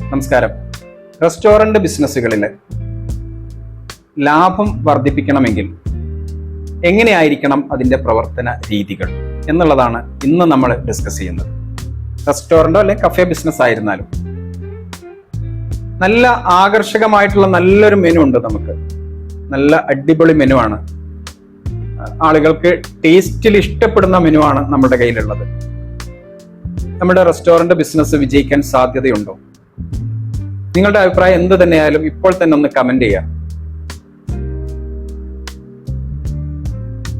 നമസ്കാരം. റെസ്റ്റോറന്റ് ബിസിനസ്സുകളിൽ ലാഭം വർദ്ധിപ്പിക്കണമെങ്കിൽ എങ്ങനെയായിരിക്കണം അതിൻ്റെ പ്രവർത്തന രീതികൾ എന്നുള്ളതാണ് ഇന്ന് നമ്മൾ ഡിസ്കസ് ചെയ്യുന്നത്. റെസ്റ്റോറൻറ്റോ അല്ലെങ്കിൽ കഫേ ബിസിനസ് ആയിരുന്നാലും നല്ല ആകർഷകമായിട്ടുള്ള നല്ലൊരു മെനു ഉണ്ട്. നമുക്ക് നല്ല അടിപൊളി മെനു ആണ്, ആളുകൾക്ക് ടേസ്റ്റിൽ ഇഷ്ടപ്പെടുന്ന മെനു ആണ് നമ്മുടെ കയ്യിലുള്ളത്. നമ്മുടെ റെസ്റ്റോറന്റ് ബിസിനസ് വിജയിക്കാൻ സാധ്യതയുണ്ടോ? നിങ്ങളുടെ അഭിപ്രായം എന്ത് തന്നെയായാലും ഇപ്പോൾ തന്നെ ഒന്ന് കമന്റ് ചെയ്യാം.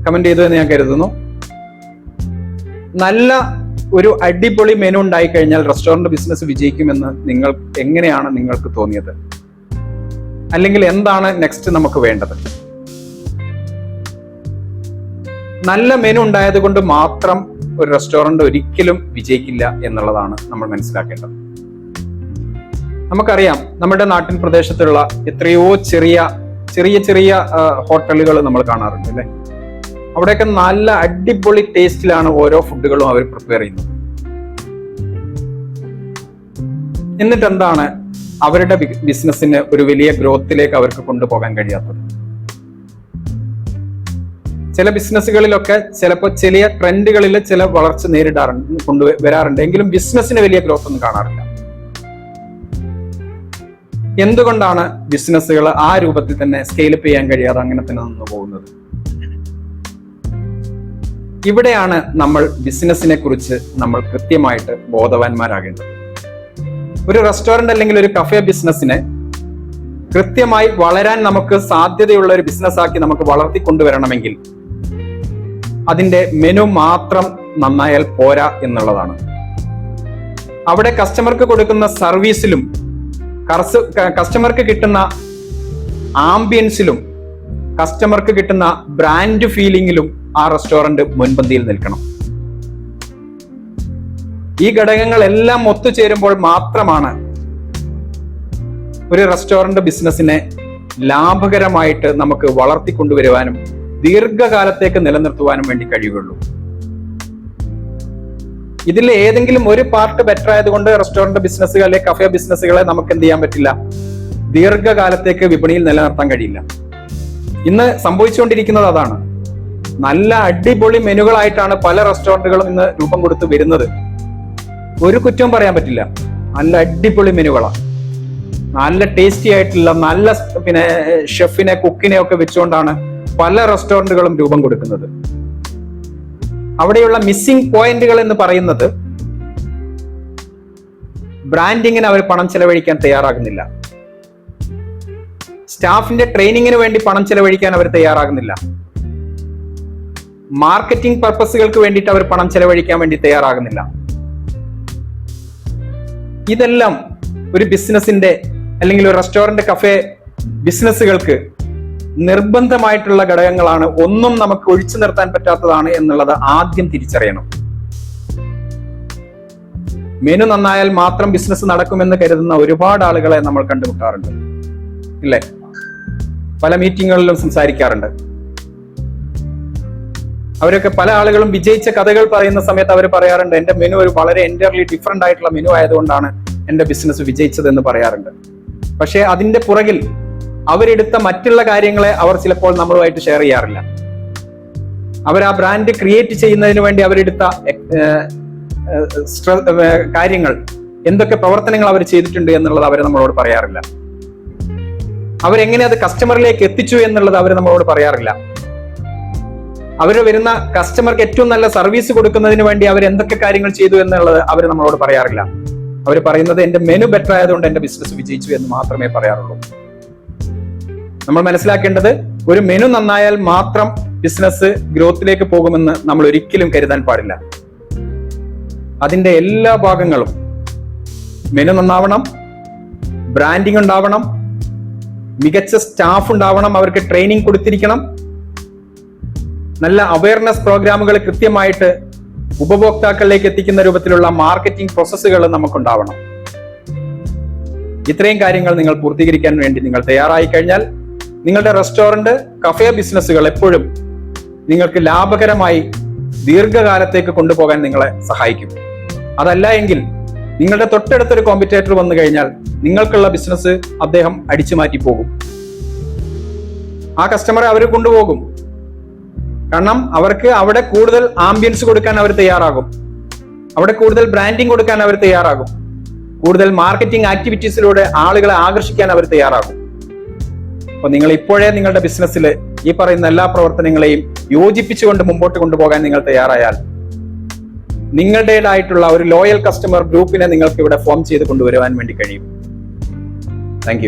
കമന്റ് ചെയ്തു എന്ന് ഞാൻ കരുതുന്നു. നല്ല ഒരു അടിപൊളി മെനു ഉണ്ടായി കഴിഞ്ഞാൽ റെസ്റ്റോറന്റ് ബിസിനസ് വിജയിക്കുമെന്ന് എങ്ങനെയാണ് നിങ്ങൾക്ക് തോന്നിയത്? അല്ലെങ്കിൽ എന്താണ് നെക്സ്റ്റ് നമുക്ക് വേണ്ടത്? നല്ല മെനു ഉണ്ടായത് കൊണ്ട് മാത്രം ഒരു റെസ്റ്റോറന്റ് ഒരിക്കലും വിജയിക്കില്ല എന്നുള്ളതാണ് നമ്മൾ മനസ്സിലാക്കേണ്ടത്. നമുക്കറിയാം, നമ്മുടെ നാട്ടിൻ പ്രദേശത്തുള്ള എത്രയോ ചെറിയ ഹോട്ടലുകൾ നമ്മൾ കാണാറുണ്ട് അല്ലെ. അവിടെയൊക്കെ നല്ല അടിപൊളി ടേസ്റ്റിലാണ് ഓരോ ഫുഡുകളും അവർ പ്രിപ്പയർ ചെയ്യുന്നത്. എന്നിട്ട് എന്താണ് അവരുടെ ബിസിനസ്സിന് ഒരു വലിയ ഗ്രോത്തിലേക്ക് അവർക്ക് കൊണ്ടുപോകാൻ കഴിയാത്തത്? ചില ബിസിനസ്സുകളിലൊക്കെ ചിലപ്പോൾ ചില ട്രെൻഡുകളിൽ ചില വളർച്ച കൊണ്ടുവരാറുണ്ട്, എങ്കിലും ബിസിനസ്സിന് വലിയ ഗ്രോത്ത് ഒന്നും കാണാറില്ല. എന്തുകൊണ്ടാണ് ബിസിനസ്സുകൾ ആ രൂപത്തിൽ തന്നെ സ്കെയിലപ്പ് ചെയ്യാൻ കഴിയാതെ അങ്ങനെ തന്നെ നിന്ന് പോകുന്നത്? ഇവിടെയാണ് നമ്മൾ ബിസിനസ്സിനെ കുറിച്ച് നമ്മൾ കൃത്യമായിട്ട് ബോധവാന്മാരാകേണ്ടത്. ഒരു റെസ്റ്റോറന്റ് അല്ലെങ്കിൽ ഒരു കഫേ ബിസിനസ്സിനെ കൃത്യമായി വളരാൻ നമുക്ക് സാധ്യതയുള്ള ഒരു ബിസിനസ്സാക്കി നമുക്ക് വളർത്തിക്കൊണ്ടുവരണമെങ്കിൽ അതിന്റെ മെനു മാത്രം നന്നായാൽ പോരാ എന്നുള്ളതാണ്. അവിടെ കസ്റ്റമർക്ക് കൊടുക്കുന്ന സർവീസിലും കസ്റ്റമർക്ക് കിട്ടുന്ന ആംബിയൻസിലും കസ്റ്റമർക്ക് കിട്ടുന്ന ബ്രാൻഡ് ഫീലിംഗിലും ആ റെസ്റ്റോറന്റ് മുൻപന്തിയിൽ നിൽക്കണം. ഈ ഘടകങ്ങളെല്ലാം ഒത്തുചേരുമ്പോൾ മാത്രമാണ് ഒരു റെസ്റ്റോറന്റ് ബിസിനസ്സിനെ ലാഭകരമായിട്ട് നമുക്ക് വളർത്തിക്കൊണ്ടുവരുവാനും ദീർഘകാലത്തേക്ക് നിലനിർത്തുവാനും വേണ്ടി കഴിയുകയുള്ളൂ. ഇതിൽ ഏതെങ്കിലും ഒരു പാർട്ട് ബെറ്റർ ആയതുകൊണ്ട് റെസ്റ്റോറന്റ് ബിസിനസ്സുകൾ അല്ലെങ്കിൽ കഫേ ബിസിനസ്സുകളെ നമുക്ക് എന്ത് ചെയ്യാൻ പറ്റില്ല? ദീർഘകാലത്തേക്ക് വിപണിയിൽ നിലനിർത്താൻ കഴിയില്ല. ഇന്ന് സംഭവിച്ചുകൊണ്ടിരിക്കുന്നത് അതാണ്. നല്ല അടിപൊളി മെനുകളായിട്ടാണ് പല റെസ്റ്റോറന്റുകളും ഇന്ന് രൂപം കൊടുത്ത് വരുന്നത്. ഒരു കുറ്റവും പറയാൻ പറ്റില്ല. നല്ല അടിപൊളി മെനുകളാണ്, നല്ല ടേസ്റ്റി ആയിട്ടുള്ള നല്ല ഷെഫിനെ കുക്കിനെ ഒക്കെ വെച്ചുകൊണ്ടാണ് പല റെസ്റ്റോറന്റുകളും രൂപം കൊടുക്കുന്നത്. അവിടെയുള്ള മിസ്സിംഗ് പോയിന്റുകൾ എന്ന് പറയുന്നത് ബ്രാൻഡിങ്ങിന് അവർ പണം ചെലവഴിക്കാൻ തയ്യാറാകുന്നില്ല, സ്റ്റാഫിന്റെ ട്രെയിനിങ്ങിന് വേണ്ടി പണം ചെലവഴിക്കാൻ അവർ തയ്യാറാകുന്നില്ല, മാർക്കറ്റിംഗ് പർപ്പസുകൾക്ക് വേണ്ടിയിട്ട് അവർ പണം ചെലവഴിക്കാൻ വേണ്ടി തയ്യാറാകുന്നില്ല. ഇതെല്ലാം ഒരു ബിസിനസിന്റെ അല്ലെങ്കിൽ ഒരു റെസ്റ്റോറന്റ് കഫേ ബിസിനസ്സുകൾക്ക് നിർബന്ധമായിട്ടുള്ള ഘടകങ്ങളാണ്. ഒന്നും നമുക്ക് ഒഴിച്ചു നിർത്താൻ പറ്റാത്തതാണ് എന്നുള്ളത് ആദ്യം തിരിച്ചറിയണം. മെനു നന്നായാൽ മാത്രം ബിസിനസ് നടക്കുമെന്ന് കരുതുന്ന ഒരുപാട് ആളുകളെ നമ്മൾ കണ്ടുമുട്ടാറുണ്ട് ഇല്ലേ? പല മീറ്റിങ്ങുകളിലും സംസാരിക്കാറുണ്ട്. അവരൊക്കെ പല ആളുകളും വിജയിച്ച കഥകൾ പറയുന്ന സമയത്ത് അവർ പറയാറുണ്ട്, എന്റെ മെനു ഒരു വളരെ എൻറ്റയർലി ഡിഫറെന്റ് ആയിട്ടുള്ള മെനു ആയതുകൊണ്ടാണ് എന്റെ ബിസിനസ് വിജയിച്ചത് എന്ന് പറയാറുണ്ട്. പക്ഷെ അതിന്റെ പുറകിൽ അവരെടുത്ത മറ്റുള്ള കാര്യങ്ങളെ അവർ ചിലപ്പോൾ നമ്മളുമായിട്ട് ഷെയർ ചെയ്യാറില്ല. അവർ ആ ബ്രാൻഡ് ക്രിയേറ്റ് ചെയ്യുന്നതിന് വേണ്ടി അവരെടുത്ത കാര്യങ്ങൾ, എന്തൊക്കെ പ്രവർത്തനങ്ങൾ അവർ ചെയ്തിട്ടുണ്ട് എന്നുള്ളത് അവർ നമ്മളോട് പറയാറില്ല. അവരെങ്ങനെ അത് കസ്റ്റമറിലേക്ക് എത്തിച്ചു എന്നുള്ളത് അവർ നമ്മളോട് പറയാറില്ല. അവർ വരുന്ന കസ്റ്റമർക്ക് ഏറ്റവും നല്ല സർവീസ് കൊടുക്കുന്നതിന് വേണ്ടി അവർ എന്തൊക്കെ കാര്യങ്ങൾ ചെയ്തു എന്നുള്ളത് അവർ നമ്മളോട് പറയാറില്ല. അവർ പറയുന്നത് എന്റെ മെനു ബെറ്റർ ആയതുകൊണ്ട് എന്റെ ബിസിനസ് വിജയിച്ചു എന്ന് മാത്രമേ പറയാറുള്ളൂ. നമ്മൾ മനസ്സിലാക്കേണ്ടത്, ഒരു മെനു നന്നായാൽ മാത്രം ബിസിനസ് ഗ്രോത്തിലേക്ക് പോകുമെന്ന് നമ്മൾ ഒരിക്കലും കരുതാൻ പാടില്ല. അതിന്റെ എല്ലാ ഭാഗങ്ങളും, മെനു നന്നാവണം, ബ്രാൻഡിങ് ഉണ്ടാവണം, മികച്ച സ്റ്റാഫ് ഉണ്ടാവണം, അവർക്ക് ട്രെയിനിങ് കൊടുത്തിരിക്കണം, നല്ല അവയർനെസ് പ്രോഗ്രാമുകൾ കൃത്യമായിട്ട് ഉപഭോക്താക്കളിലേക്ക് എത്തിക്കുന്ന രൂപത്തിലുള്ള മാർക്കറ്റിംഗ് പ്രോസസ്സുകൾ നമുക്കുണ്ടാവണം. ഇത്രയും കാര്യങ്ങൾ നിങ്ങൾ പൂർത്തീകരിക്കാൻ വേണ്ടി നിങ്ങൾ തയ്യാറായി കഴിഞ്ഞാൽ നിങ്ങളുടെ റെസ്റ്റോറന്റ് കഫേ ബിസിനസ്സുകൾ എപ്പോഴും നിങ്ങൾക്ക് ലാഭകരമായി ദീർഘകാലത്തേക്ക് കൊണ്ടുപോകാൻ നിങ്ങളെ സഹായിക്കും. അതല്ല എങ്കിൽ നിങ്ങളുടെ തൊട്ടടുത്തൊരു കോമ്പറ്റേറ്റർ വന്നു കഴിഞ്ഞാൽ നിങ്ങൾക്കുള്ള ബിസിനസ് അദ്ദേഹം അടിച്ചു മാറ്റി പോകും. ആ കസ്റ്റമറെ അവർ കൊണ്ടുപോകും. കാരണം അവർക്ക് അവിടെ കൂടുതൽ ആംബിയൻസ് കൊടുക്കാൻ അവർ തയ്യാറാകും, അവിടെ കൂടുതൽ ബ്രാൻഡിങ് കൊടുക്കാൻ അവർ തയ്യാറാകും, കൂടുതൽ മാർക്കറ്റിംഗ് ആക്ടിവിറ്റീസിലൂടെ ആളുകളെ ആകർഷിക്കാൻ അവർ തയ്യാറാകും. അപ്പൊ നിങ്ങൾ ഇപ്പോഴേ നിങ്ങളുടെ ബിസിനസ്സിൽ ഈ പറയുന്ന എല്ലാ പ്രവർത്തനങ്ങളെയും യോജിപ്പിച്ചുകൊണ്ട് മുമ്പോട്ട് കൊണ്ടുപോകാൻ നിങ്ങൾ തയ്യാറായാൽ നിങ്ങളുടേതായിട്ടുള്ള ഒരു ലോയൽ കസ്റ്റമർ ഗ്രൂപ്പിനെ നിങ്ങൾക്ക് ഇവിടെ ഫോം ചെയ്ത് കൊണ്ടുവരുവാൻ വേണ്ടി കഴിയും. Thank you.